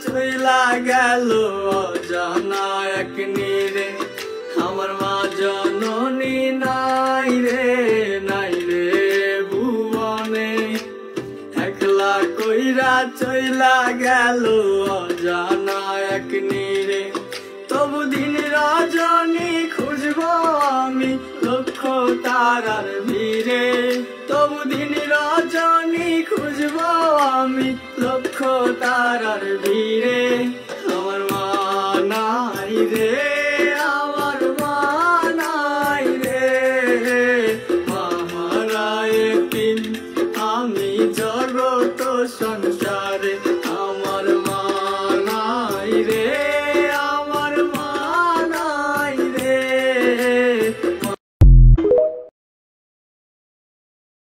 চইলা গেল অজানা এক নীরে। আমার মা জননী নাই রে ভুবনে, একলা কইরা চইলা গেল অজানা এক নীরে। তবু দিন রজনী খুঁজবো আমি লক্ষ তারার ভিড়ে, তবু দিন রজনী খুঁজবো আমি লক্ষ তারার ভিড়ে। আমার মা নাই রে, আমার মা নাই রে।